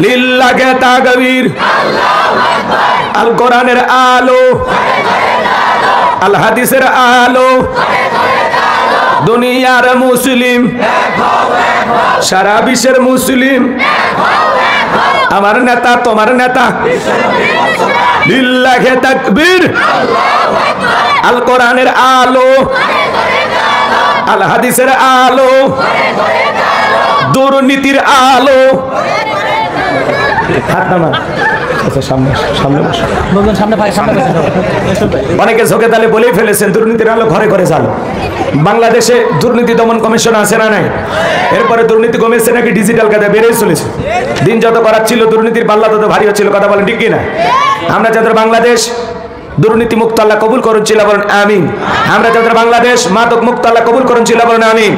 লিল্লাহে তাকবীর। আল কোরআনের আলো, আল হাদিসের আলো, দুনিয়ার মুসলিম, সারা বিশ্বের মুসলিম, আমার নেতা তোমার নেতা। লিল্লাহে তাকবীর। আল কোরআনের আলো, আল হাদিসের আলো, দুর্নীতির আলো। অনেকে ঝোঁকে তালে বলেই ফেলেছেন দুর্নীতির আলো ঘরে ঘরে চালু। বাংলাদেশে দুর্নীতি দমন কমিশন আছে না নাই? এরপরে দুর্নীতি কমেছে নাকি ডিজিটাল কাজে বেড়েই চলেছে। দিন যত করার ছিল দুর্নীতির পাল্লা তত ভারী হচ্ছিল। কথা বলেন ঠিক কিনা? আমরা যাদের বাংলাদেশ দুর্নীতি মুক্ত আল্লাহ কবুল করুন, চিল্লা বলেন আমিন। আমরা যাদের বাংলাদেশ মাদক মুক্ত আল্লাহ কবুল করুন, চিল্লা বলেন আমিন।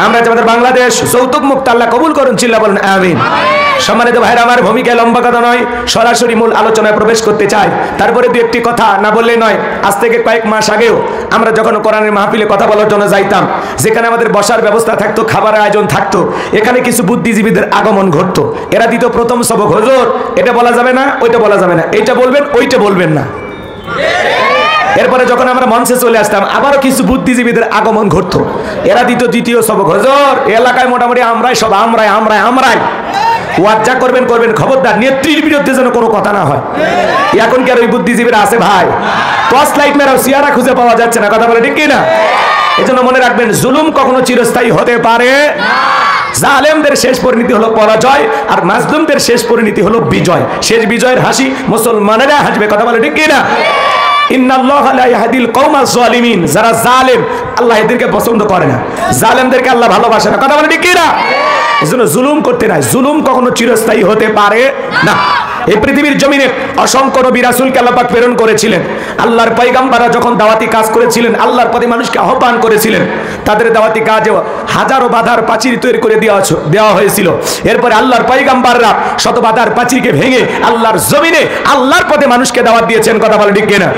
আমরা যাদের বাংলাদেশ যৌতুক মুক্ত আল্লাহ কবুল করুন, চিল্লা বলেন আমিন। সম্মানিত ভাইরা আমার, ভূমিকায় লম্বা কথা নয়, সরাসরি মূল আলোচনায় প্রবেশ করতে চাই। তারপরে দু একটি কথা না বললে নয়। আজ থেকে কয়েক মাস আগেও আমরা যখন কোরআনের মাহফিলে কথা বলার জন্য যাইতাম, যেখানে আমাদের বসার ব্যবস্থা থাকতো, খাবার আয়োজন থাকতো, এখানে কিছু বুদ্ধিজীবীদের আগমন ঘটতো। এরা দিত প্রথম সবক, হুজুর এটা বলা যাবে না, ওইটা বলা যাবে না, এইটা বলবেন ওইটা বলবেন না। এরপরে যখন আমরা মঞ্চে চলে আসতাম, আবারও কিছু বুদ্ধিজীবীদের আগমন ঘটতো। এরা দিত দ্বিতীয় সবক, হুজুর এলাকায় মোটামুটি আমরাই সব, আমরাই ওয়াজ্জা করবেন, খবরদার নেত্রীর বিরুদ্ধে যেন কোনো কথা না হয়। এখন কি আর ওই বুদ্ধিজীবীরা আছে ভাই? টর্চ লাইট মেরাও সিয়ারা খুঁজে পাওয়া যাচ্ছে না। কথা বলে ঠিক কিনা? এজন্য মনে রাখবেন, জুলুম কখনো চিরস্থায়ী হতে পারে না। জালেমদের শেষ পরিণতি হলো পরাজয়, আর মাজলুমদের শেষ পরিণতি হলো বিজয়। শেষ বিজয়ের হাসি মুসলমানেরা হাসবে। কথা বলে ঠিক কিনা? ইন্নাল্লাহা লা ইয়াহদিল কওমাজ জালিমিন। যারা জালেম আল্লাহ এদেরকে পছন্দ করে না, জালেমদেরকে আল্লাহ ভালোবাসে না। কথা বলে ঠিক কিনা? এজন্য জুলুম করতে নাই। জুলুম কখনো চিরস্থায়ী হতে পারে না। এই পৃথিবীর জমিনে অসংখ্য নবী রাসূলকে আল্লাহ পাক প্রেরণ করেছিলেন। আল্লাহর পয়গম্বররা যখন দাওয়াতি কাজ করেছিলেন, আল্লাহর পথে মানুষকে আহ্বান করেছিলেন, তাদের দাওয়াতি কাজে হাজারো বাধার প্রাচীর তৈরি করে দেওয়া হয়েছিল। এরপরে আল্লাহর পয়গম্বররা শত বাধার প্রাচীরকে ভেঙে আল্লাহর জমিনে আল্লাহর পথে মানুষকে দাওয়াত দিয়েছেন। কথা বলে ঠিক কিনা?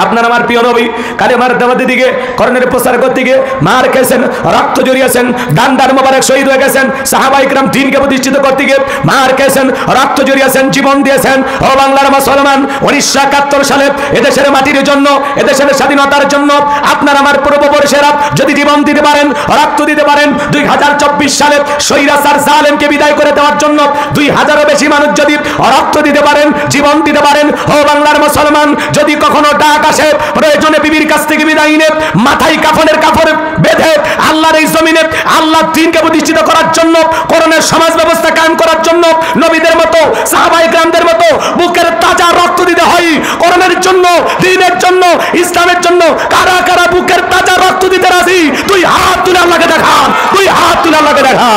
আপনার আমার প্রিয় নবী কালেমার দাওয়াতের দিকে, কোরআনের প্রচার করতে গিয়ে মার খেয়েছেন, রক্ত জড়িয়েছেন, দান মোবারক শহীদ হয়ে গেছেন। সাহাবায়ে কিরাম দ্বীনকে প্রতিষ্ঠিত করতে গিয়ে মার খেয়েছেন, রক্ত জড়িয়েছেন, জীবন দিয়েছেন। ও বাংলার মুসলমান, 1971 সালে এদেশের মাটির জন্য, এদেশের স্বাধীনতার জন্য আপনার আমার পূর্বপুরুষেরা যদি জীবন দিতে পারেন, রক্ত দিতে পারেন, 2024 সালে স্বৈরাচার জালেমকে বিদায় করে দেওয়ার জন্য 2000-এরও বেশি মানুষ যদি রক্ত দিতে পারেন, জীবন দিতে পারেন, ও বাংলার মুসলমান, যদি কখনো ডাক আসে প্রয়োজনে বিবির কাছ থেকে বিদায় নিয়ে মাথায় কাফনের কাপড় বেঁধে আল্লাহর এই জমিনে আল্লাহর দ্বীনকে প্রতিষ্ঠিত করার জন্য, কোরআনের সমাজ ব্যবস্থা কায়েম করার জন্য নবীদের মতো, সাহাবায়ে কিরামদের মতো বুকের তাজা রক্ত দিতে হয় কোরআনের জন্য, দ্বীনের জন্য, ইসলামের জন্য। কারা কারা বুকের তাজা রক্ত দিতে রাজি? তুই হাত তুলে আল্লাহকে দেখা, তুই হাত তুলে আল্লাহকে দেখা।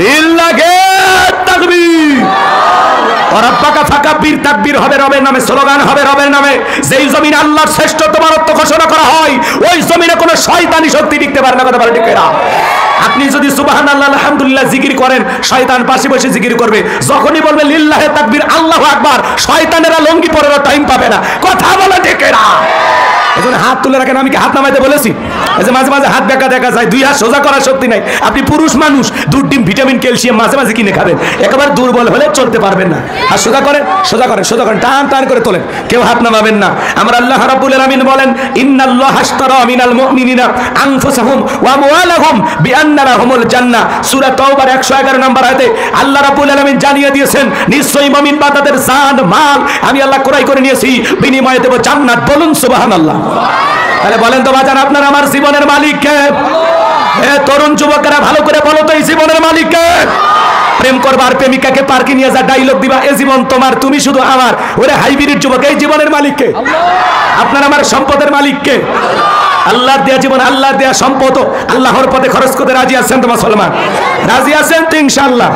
লিল্লাহে তাকবীর। ফাঁকাবীর তাকবীর হবে রবের নামে, স্লোগান হবে রবের নামে। যেই জমিনে আল্লাহর শ্রেষ্ঠত্ব ঘোষণা করা হয়, ওই জমিনে কোনো শয়তানি শক্তি টিকতে পারে না। কথা বলে ঠিক না? আপনি যদি সুবহানাল্লাহ আলহামদুলিল্লাহ জিকির করেন, শয়তান পাশে বসে জিকির করবে। যখনই বলবে লিল্লাহে তাকবীর, আল্লাহু আকবার, শয়তানেরা লঙ্গি পরেরও টাইম পাবে না। কথা বলে ঠিক না? এজন্য হাত তুলে রাখেন। আমি কি হাত নামাইতে বলেছি? এই যে মাঝে মাঝে হাত দেখা যায়, দুই হাত সোজা করার শক্তি নাই। আপনি পুরুষ মানুষ, দুধ ডিম ভিটামিন ক্যালসিয়াম মাঝে মাঝে কিনে খাবেন। একেবারে দুর্বল হলে চলতে পারবেন না। হাত সোজা করেন, টান টান করে তোলেন, কেউ হাত নামাবেন না। আমরা আল্লাহ রাব্বুল আলামিন বলেন, ইন্নাল্লাহা আশতারা মিনাল মুমিনিনা আনফুসাহুম ওয়া আমওয়ালাহুম বিআন্না লাহুমুল জান্নাহ। সূরা তাওবার 111 নম্বর আয়াতে আল্লাহ রাব্বুল আলামিন জানিয়ে দিয়েছেন, নিশ্চয়ই মুমিন বান্দাদের জান মাল আমি আল্লাহ ক্রয় করে নিয়েছি, বিনিময়ে দেব জান্নাত। বলুন সুবহানাল্লাহ। তাহলে বলেন তো বাজান, আপনার আমার জীবনের মালিক কে? তরুণ যুবকেরা ভালো করে বলো তো, এই জীবনের মালিক কে? প্রেম করবার প্রেমিকাকে পার্কে নিয়ে যা ডায়লগ দিবা, এই জীবন তোমার, তুমি শুধু আমার। ওরে হাইব্রিড যুবক, এই জীবনের মালিক কে? আপনার আমার সম্পদের মালিক কে? আল্লাহর দেয়া জীবন, আল্লাহর দেয়া সম্পদ আল্লাহর পথে খরচ করতে রাজি আছেন তো মুসলমান? রাজি আছেন তো ইনশাআল্লাহ?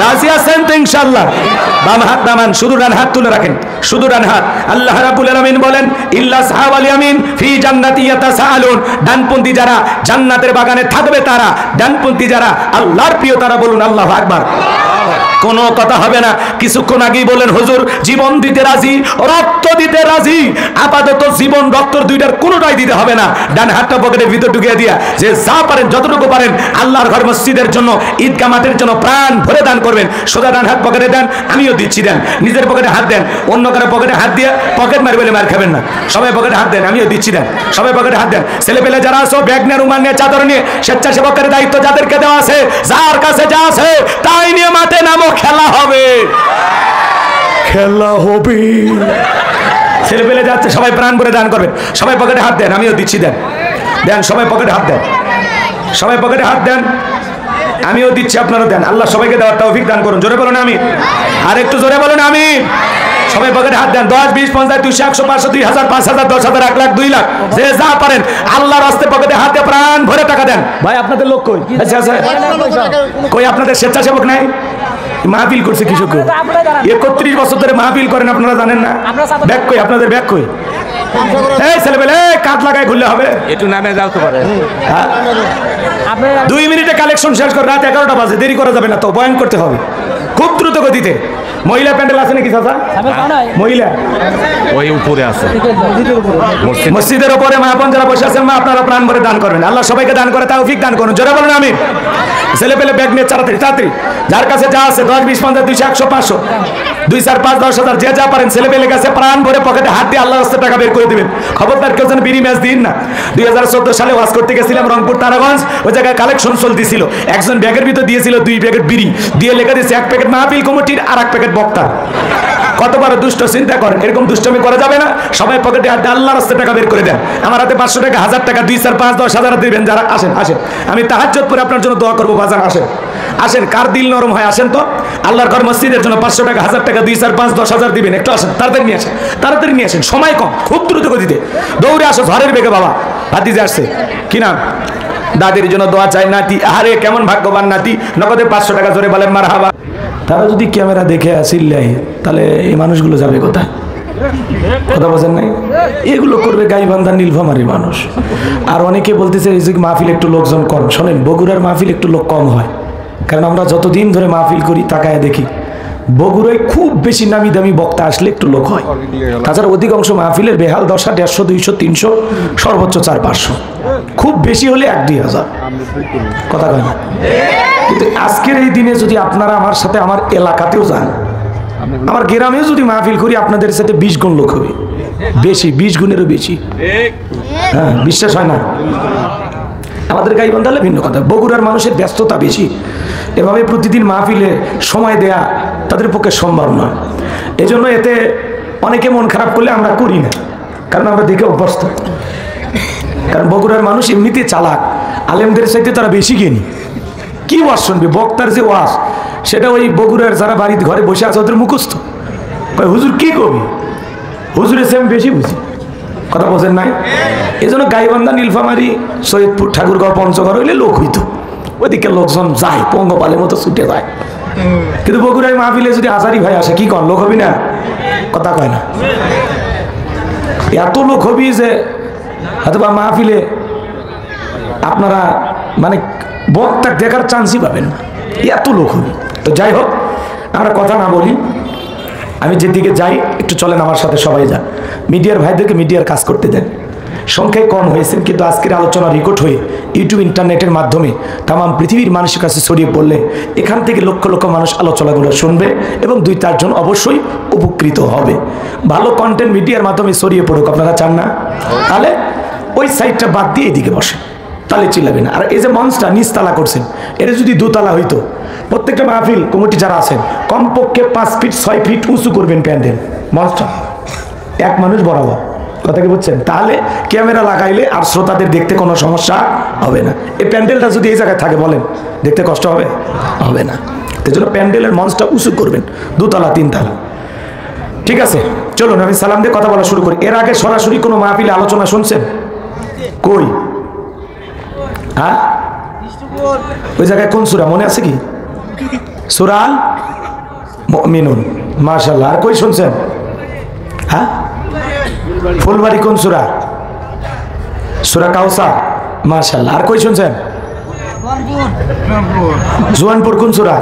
রাজি আছেন তো ইনশাআল্লাহ? বাম হাত নামান, শুধু ডান হাত তুলে রাখেন, শুধু ডান হাত। আল্লাহ রাব্বুল আলামিন বলেন, ইল্লা সাহাবাল ইয়ামিন ফি জান্নাতি ইয়াতাসাআলুন। ডানপন্থী যারা জান্নাতের বাগানে থাকবে তারা, ডানপন্থী যারা আল্লাহর প্রিয় তারা। বলুন আল্লাহু আকবার। কোনো কথা হবে না। কিছুক্ষণ আগেই বলেন হুজুর জীবন দিতে রাজি, রক্ত দিতে রাজি। আপাতত জীবন রক্ত দুইটার কোনোটাই দিতে হবে না। ডান হাতটা পকেটের ভিতর ঢুকিয়ে দিয়া যে যা পারেন যতটুকু পারেন আল্লাহর ঘর মসজিদের জন্য, ঈদগাহ মাঠের জন্য প্রাণ ভরে দান করবেন। সোজা ডান হাত পকেটে দেন, আমিও দিচ্ছি দেন। নিজের পকেটে হাত দেন, অন্য কারো পকেটে হাত দিয়ে পকেট মারি বলে মার খাবেন না। সবাই পকেটে হাত দেন, আমিও দিচ্ছি দেন। সবাই পকেটে হাত দেন। ছেলে পেলে যারা আছো ব্যাগ নিয়ে, রুমাল নিয়ে, চাদর নিয়ে, স্বেচ্ছাসেবকের দায়িত্ব যাদেরকে দেওয়া আছে, যার কাছে যা আছে তাই নিয়ে মাঠে নামো, খেলা হবে, খেলা হবে। ছেলে পেলে যাচ্ছে, সবাই প্রাণ করে দান করবেন। সবাই পকেটে হাত দেন, আমিও দিচ্ছি দেন। দেন, সবাই পকেটে হাত দেন, সবাই পকেটে হাত দেন, আমিও দিচ্ছি, আপনারা দেন। আল্লাহ সবাইকে দেওয়ার তৌফিক দান করুন। জোরে বলুন আমিন। আর একটু জোরে বলুন আমিন। সবাই পকেটে হাত দেন। 10, 20, 50, 200, 100, 500, 2000, 5000, 10,000, 1 লাখ, 2 লাখ, যে যা পারেন আল্লাহর রাস্তে পকেটে হাতে প্রাণ ভরে টাকা দেন। ভাই আপনাদের লোক কই? আচ্ছা আচ্ছা, কই আপনাদের স্বেচ্ছাসেবক নাই? মাহফিল করছে কৃষক 31 বছর ধরে মাহফিল করেন, আপনারা জানেন না? ব্যাগ কই আপনাদের? ব্যাগ কই? এই ছেলেবেলে কাঠ লাগায় ঘুরলে হবে, একটু নামে যাও তো পারে। 2 মিনিটে কালেকশন শেষ করে রাত 11টা বাজে, দেরি করা যাবে না তো, বয়ান করতে হবে খুব দ্রুত গতিতে। মহিলা প্যান্ডেল আছে নাকি চাচা? মহিলা ওই উপরে আছে, মসজিদের উপরে। মা বোন যারা বসে আছেন, মা আপনারা প্রাণ ভরে দান করবেন। আল্লাহ সবাইকে দান করে তৌফিক দান করুন। জোরে বলুন আমিন। ছেলে পেলে ব্যাগ নিয়ে তাড়াতাড়ি তাড়াতাড়ি, যার কাছে যা আছে 10, 20, 50, 200, 100, 500, 2, 4, 5, 10,000, যে যা পারেন ছেলে পেলে কাছে প্রাণ ভরে পকেটে হাত দিয়ে আল্লাহর রাস্তায় টাকা বের করে দিবেন। খবরদার কেউ যেন বিড়ি ম্যাচ দিন না। 2014 সালে ওয়াজ করতে গেছিলাম রংপুর তারাগঞ্জ, ওই জায়গায় কালেকশন চলতেছিল। একজন ব্যাগের ভিতর দিয়েছিল 2 প্যাকেট বিড়ি, দিয়ে লেখা দিয়েছে 1 প্যাকেট মাহফিল কমিটির আর 1 প্যাকেট বক্তা। কত বড় দুষ্ট, চিন্তা করেন। এরকম দুষ্টমি করা যাবে না। সবাই পকেটে হাত দিয়ে আল্লাহর রাস্তায় টাকা বের করে দেন। আমার হাতে 500 টাকা, 1000 টাকা, 2, 4, 5, 10,000 দিবেন যারা। আসেন আসেন, আমি তাহাজ্জুদ পড়ে আপনার জন্য দোয়া করবো বাজান। আসেন আসেন, কার দিল নরম হয় আসেন তো। আল্লাহর ঘর মসজিদের জন্য 500 টাকা, 1000 টাকা, 2, 4, 5, 10,000 দিবেন। একটু আসেন, তাড়াতাড়ি নিয়ে আসেন, তাড়াতাড়ি নিয়ে আসেন, সময় কম, খুব দ্রুত গতিতে দৌড়ে আসো। ঝড়ের বেগে বাবা ভাতিজা আসছে, কি নাম? দাদির জন্য দোয়া চাই। নাতি, আরে কেমন ভাগ্যবান নাতি, নগদে 500 টাকা, জোরে বলেন মারহাবা। তারা যদি ক্যামেরা দেখে আসিল্লাই, তাহলে এই মানুষগুলো যাবে কোথায়? কথা বোঝেন নাই? এগুলো করবে গাইবান্ধা নীলফামারী মানুষ। আর অনেকে বলতেছে এই যে মাহফিল একটু লোকজন কম। শোনেন, বগুড়ার মাহফিল একটু লোক কম হয়, কারণ আমরা যতদিন ধরে মাহফিল করি তাকায় দেখি বগুড়ায় খুব বেশি নামি দামি বক্তা আসলে একটু লোক হয়। তাছাড়া অধিকাংশ মাহফিলের বেহাল দশা 150, 200, 300, সর্বোচ্চ 400, 500, খুব বেশি হলে 1-2 হাজার। কথা কয় না? কিন্তু আজকের এই দিনে যদি আপনারা আমার সাথে আমার এলাকাতেও যান, আমার গ্রামেও যদি মাহফিল করি, আপনাদের সাথে 20 গুণ লোক হবে, বেশি, 20 গুণেরও বেশি। হ্যাঁ, বিশ্বাস হয় না? আমাদের গাইবান্ধা হলে ভিন্ন কথা। বগুড়ার মানুষের ব্যস্ততা বেশি, এভাবে প্রতিদিন মাহফিলে সময় দেয়া তাদের পক্ষে সম্ভব নয়। এজন্য এতে অনেকে মন খারাপ করলে আমরা করি না, কারণ আমরা দেখে অভ্যস্ত। কারণ বগুড়ার মানুষ এমনিতে চালাক, আলেমদের চাইতে তারা বেশি জ্ঞানী। কি ওয়াজ শুনবে? বক্তার যে ওয়াজ, সেটা ওই বগুড়ার যারা বাড়িতে ঘরে বসে আছে ওদের মুখস্থ। হুজুর কি কবি, হুজুরের চেয়ে আমি বেশি বুঝি। কথা বোঝেন নাই? এই জন্য গাইবান্ধা, নীলফামারী, সৈয়দপুর, ঠাকুরগাঁও, পঞ্চগড় হইলে লোক হইতো, ওইদিকে লোকজন যায়, পঙ্গপালের মতো ছুটে যায়। কিন্তু বগুড়ায় মাহফিলে যদি আজারি ভাই আসে, কি কন, লোক হবি না? কথা কয় না? এত লোক হবি যে হয়তো বা মাহফিলে আপনারা মানে বক্তা দেখার চান্সই পাবেন না, এত লোক হবে। তো যাই হোক, আমরা কথা না বলি, আমি যেদিকে যাই একটু চলেন আমার সাথে, সবাই যান। মিডিয়ার ভাইদেরকে মিডিয়ার কাজ করতে দেন। সংখ্যায় কম হয়েছেন, কিন্তু আজকের আলোচনা রেকর্ড হয়ে ইউটিউব, ইন্টারনেটের মাধ্যমে তামাম পৃথিবীর মানুষের কাছে ছড়িয়ে পড়লে এখান থেকে লক্ষ লক্ষ মানুষ আলোচনাগুলো শুনবে এবং 2-4 জন অবশ্যই উপকৃত হবে। ভালো কন্টেন্ট মিডিয়ার মাধ্যমে ছড়িয়ে পড়ুক, আপনারা চান না? তাহলে ওই সাইডটা বাদ দিয়ে এদিকে বসে, তাহলে চিল্লাবে না। আর এই যে মঞ্চটা নিচতলা করছেন, এটা যদি 2 তলা হইতো, প্রত্যেকটা মাহফিল কমিটি যারা আছেন কমপক্ষে 5 ফিট 6 ফিট উঁচু করবেন প্যান্ডেল, মঞ্চটা 1 মানুষ বরাবর। কথা কি বুঝছেন? তাহলে ক্যামেরা লাগাইলে আর শ্রোতাদের দেখতে কোনো সমস্যা হবে না। এই প্যান্ডেলটা যদি এই জায়গায় থাকে, বলেন দেখতে কষ্ট হবে? হবে না। এই জন্য প্যান্ডেলের মঞ্চটা উঁচু করবেন, 2 তলা 3 তলা। ঠিক আছে, চলুন আমি সালাম দিয়ে কথা বলা শুরু করি। এর আগে সরাসরি কোনো মাহফিলে আলোচনা শুনছেন? কই? হ্যাঁ, ওই জায়গায় কোন সূরা মনে আছে কি? সূরা আল মুমিনুন, মাশাআল্লাহ। আর কই শুনছেন? হ্যাঁ, ফুলবাড়ি কোন সূরা? সূরা কাউসার, মাশাআল্লাহ। আর কই শুনছেন? জোয়ানপুর কোন সূরা?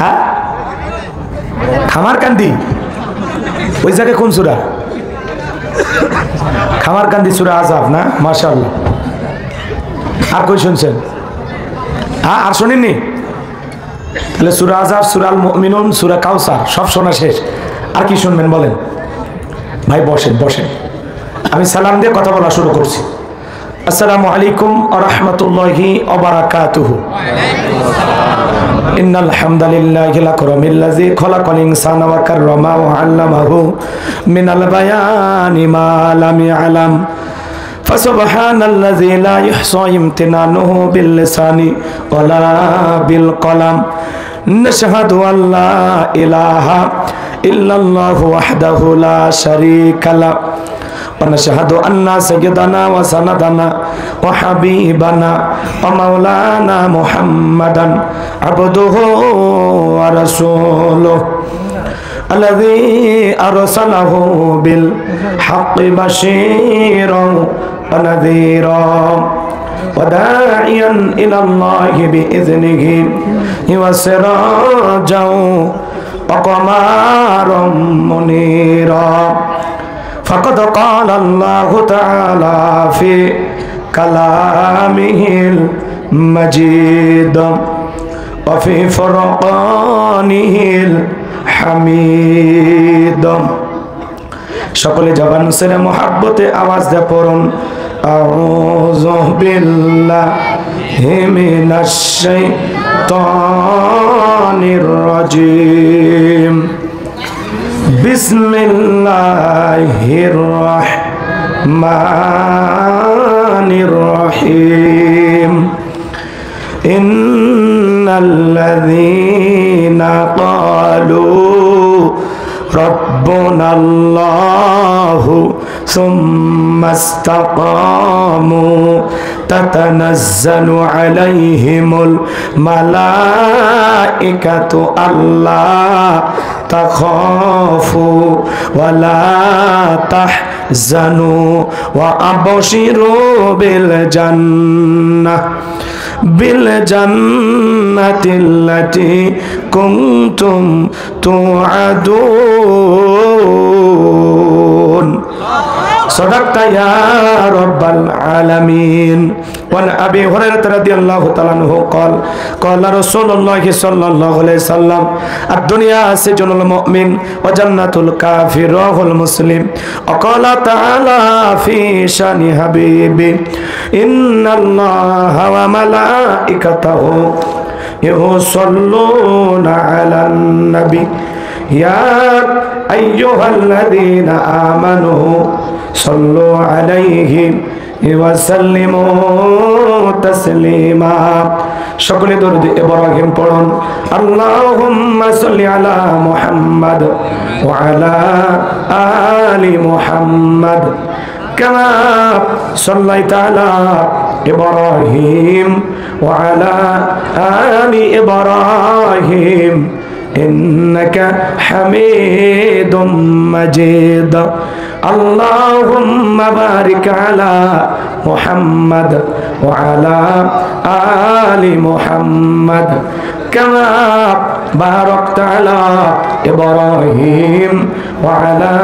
হ্যাঁ, খামারকান্দি ওই জায়গায় কোন সূরা? খামারকান্দি সূরা আযাব না? মাশাআল্লাহ। আর কই শুনছেন? হ্যাঁ, আর শোনেননি? তাহলে সূরা আযাব, সূরা আল মুমিনুন, সূরা কাউসার সব শোনা শেষ। আর কি শুনবেন বলেন? ভাই বসেন বসেন, আমি সালাম দিয়ে কথা বলা শুরু করছি। আসসালামু আলাইকুম ওয়া রাহমাতুল্লাহি ওয়া বারাকাতুহু। ইন্নাল হামদালিল্লাহিল আকরামিল্লাযী খালাকাল ইনসানা ওয়া কাররামা ওয়া আল্লামাহু মিনাল বায়ানি মা লাম ইয়ালাম। ফাসুবহানাল্লাযী লা ইহসা ইমতিনানুহু বিল লিসানি ওয়া লা বিল কলাম। নাশহাদু আল্লা ইলাহা ইল্লাল্লাহু ওয়াহদাহু লা শারীকা লাহু ونشهد أن سيدنا وسندنا وحبيبنا ومولانا محمدا عبده ورسوله الذي أرسله بالحق بشيرا ونذيرا وداعيا إلى الله بإذنه وسراجا وقمرا منيرا فقد قال الله تعالى في كلامه المجيد وفي فرقانه الحميد। সকলে জবান ছেড়ে মুহাব্বতে আওয়াজ দিয়ে পড়ুন আউযু বিল্লাহি মিনাশ শাইতানির রাজিম। বিসমিল্লাহির রহমানির রহিম। ইন্নাল্লাযীনা ক্বালু রাব্বুনাল্লাহু সুম্মা ইসতাকামু তাতানাজ্জালু আলাইহিমুল মালাইকাতু আল্লা তাখাফু ওয়া লা তাহজানু ওয়া আবশিরু বিল জান্নাতিল্লাতী কুনতুম তুআদুন। صدقت يا رب العالمين. وعن أبي هريرة رضي الله تعالى عنه قال قال رسول الله صلى الله عليه وسلم الدنيا سجن المؤمن وجنة الكافر رواه المسلم. وقال تعالى في شان حبيبي إن الله وملائكته يصلون على النبي يا أيها الذين آمنوا صلوا عليه وسلموا تسليما। সকলে দরুদ ইব্রাহিম পড়ুন। আল্লাহুম্মা সাল্লি আলা মুহাম্মাদ ওয়া আলা আলি মুহাম্মাদ কামা সাল্লাইতা আলা ইব্রাহিম ওয়া আলা আলি ইব্রাহিম إنك حميد مجيد. اللهم بارك على محمد وعلى آل محمد كما باركت على إبراهيم وعلى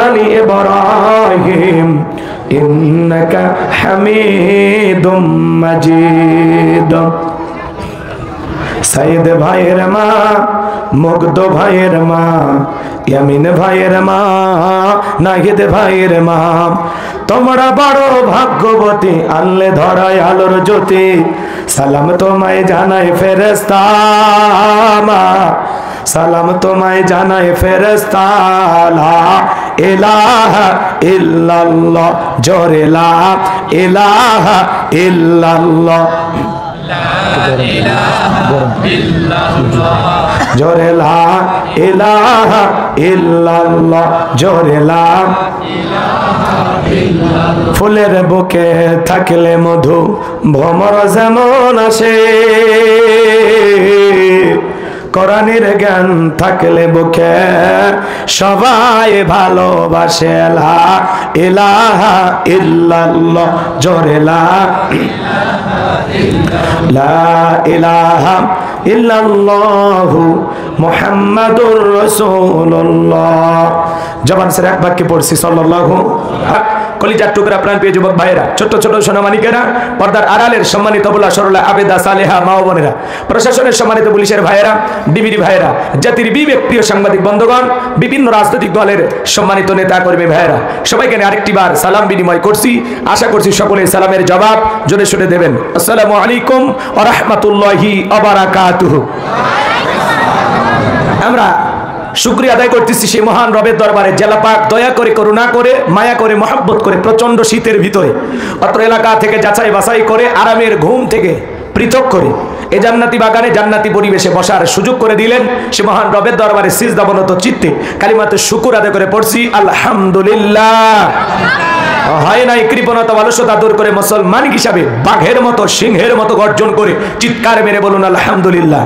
آل إبراهيم إنك حميد مجيد. সাইদ ভাইয়ের মা, মুগ্ধ ভাইয়ের মা, ইয়ামিন ভাইয়ের মা, নাহিদ ভাইয়ের মা, তোমরা বড় ভাগ্যবতী, আনলে ধরায় আলোর জ্যোতি। সালাম তোমায় জানাই ফেরেশতা, সালাম তোমায় জানাই ফেরেশতা। লা ইলাহা ইল্লাল্লাহ, জোরে লা ইলাহা ইল্লাল্লাহ, জোরে লা ইলাহা ইল্লাল্লাহ, জোরে লা। ফুলের বুকে থাকলে মধু ভ্রমর যেমন আসে, কোরআনের জ্ঞান থাকলে বুকে সবাই ভালোবাসে। লা ইলাহা ইল্লাল্লাহ, জোরে লা। লা ইলাহা ইল্লাল্লাহু মুহাম্মাদুর রাসূলুল্লাহ। জবান ছেড়ে এক বাক্যে পড়ছি সাল্লাল্লাহু। কলিজার টুকরা প্রাণ প্রিয় যুবক ভাইয়েরা, ছোট ছোট সোনামানিকেরা, পর্দার আড়ালের সম্মানিত বলা সরলা আবেদা সালেহা মা ও বোনেরা, প্রশাসনের সম্মানিত পুলিশের ভাইয়েরা, ডিবির ভাইয়েরা, জাতির বিবেক প্রিয় সাংবাদিক বন্ধুগণ, বিভিন্ন রাজনৈতিক দলের সম্মানিত নেতা কর্মী ভাইয়েরা, সবাইকে আরেকটি বার সালাম বিনিময় করছি। আশা করছি সকলে সালামের জবাব জোরে শুনে দেবেন। আসসালামু আলাইকুম ওয়া রাহমাতুল্লাহি ওয়া বারাকাতুহু। আমরা শুকরিয়া আদায় করতেছি সেই মহান রবের দরবারে, জেলা পাক দয়া করে, করুণা করে, মায়া করে, মহব্বত করে প্রচন্ড শীতের ভিতরে অত্র এলাকা থেকে যাচাই বাছাই করে আরামের ঘুম থেকে পৃথক করে এই জান্নাতি বাগানে জান্নাতি পরিবেশে বসার সুযোগ করে দিলেন। সে মহান রবের দরবারে সিজদাবনত চিত্তে কালিমাতে শুকর আদায় করে পড়ছি আলহামদুলিল্লাহ। হয় নাই কৃপণতা অলসতা দূর করে মুসলমান হিসাবে বাঘের মতো সিংহের মতো গর্জন করে চিৎকার মেরে বলুন আলহামদুলিল্লাহ।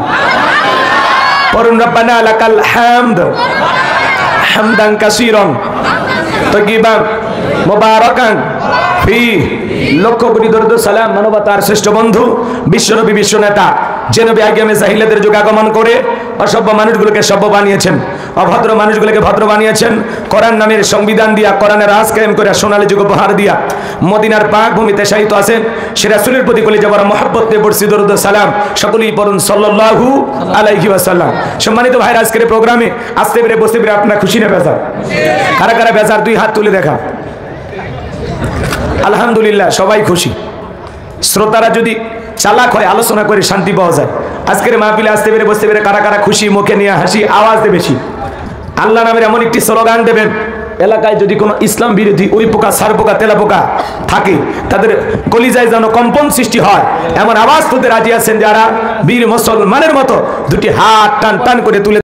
পড়ুন রব্বানা লাকাল হামদ হামদান কাসীরান তাইয়িবান মুবারাকান ফি। লক্ষ কোটি দরুদ সালাম মানবতার শ্রেষ্ঠ বন্ধু বিশ্বনবী বিশ্ব নেতা যে নবী আগামী জাহিলিয়াতের যুগে আগমন করে অসভ্য মানুষগুলোকে সভ্য বানিয়েছেন, অভদ্র মানুষগুলোকে ভদ্র বানিয়েছেন, কোরআন নামের সংবিধান দিয়া, কোরআনের রাজ কায়েম করে সোনালী যুগ উপহার দিয়া মদিনার পাক ভূমিতে শায়িত আছেন সে রাসূলের প্রতি কলিজা ভরা মহব্বত নিয়ে পড়ছি দরুদ সালাম। সকলেই পড়ুন সাল্লাল্লাহু আলাইহি ওয়াসাল্লাম। সম্মানিত ভাইরা, আজকের প্রোগ্রামে আসতে পেরে বসতে পেরে আপনারা খুশি না বেজার? কারা কারা বেজার দুই হাত তুলে দেখা। আলহামদুলিল্লাহ, সবাই খুশি। শ্রোতারা যদি চালাক হয় আলোচনা করে শান্তি পাওয়া যায়। আজকের মাহফিলে আসতে পেরে বসতে পেরে কারা কারা খুশি, মুখে নিয়ে হাসি, আওয়াজ দেবে বেশি। আল্লাহ নামের এমন একটি স্লোগান দেবেন, এলাকায় যদি কোনো ইসলাম বিরোধী উই পোকা, সার পোকা, তেলা পোকা থাকে তাদের কলিজায় যেন কম্পন সৃষ্টি হয় এমন আওয়াজ তুলতে রাজি আছেন যারা বীর মুসলমানের মতো দুটি হাত টান টান করে তুলে